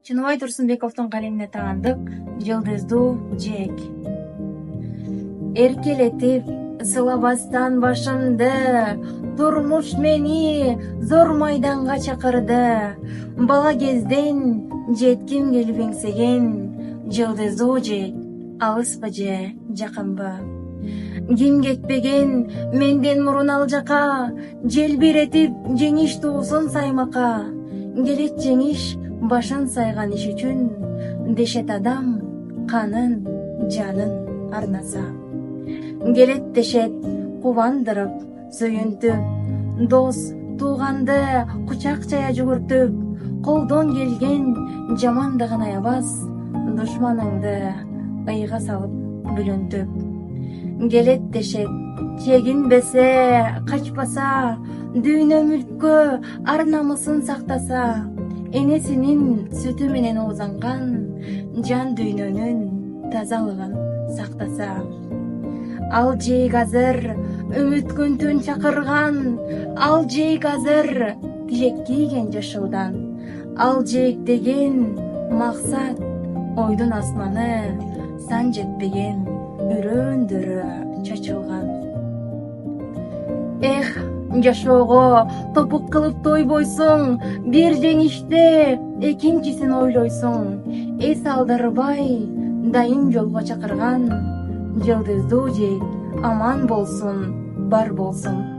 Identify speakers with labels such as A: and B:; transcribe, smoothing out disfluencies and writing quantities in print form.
A: Чыныбай Турсунбековдун калемине таандык «Жылдыздуу жээк». Эркелетип сылабастан башымды, турмуш мени зор майданга чакырды. Бала кезден жетким келип эңсеген жылдыздуу жээк, алыспы же жакынбы? Ким кетпеген менден мурун ал жака, желбиретип жеңиш туусун саймака. Келет жеңиш башын сайган иш үчүн, дешет адам канын, жанын арнаса. Келет дешет кубандырып, сүйүнтүп, дос, тууганды кучак чая жүгүртүп, колдон келген жамандыгын аябас, душманыңды ыйга салып бүлүнтүп. Келет дешет чегинбесе, качпаса, дүйнө мүлккө ар намысын сактаса, энесинин сүтү менен оозанган жан дүйнөнүн тазалыгын сактаса. Ал жейк азыр үмүткүн түн чакырган, ал жейк азыр тилек кийген жашоодон. Ал жейк деген максат, ойдун асманы сан жетпеген үрөөндөрү чачылган. Эх, жашоого топук кылып тойбойсуң, бир жеңиште экинчисин ойлойсуң. Эс алдырбай дайым жолго чакырган, жылдыздуу жээк аман болсун, бар болсун.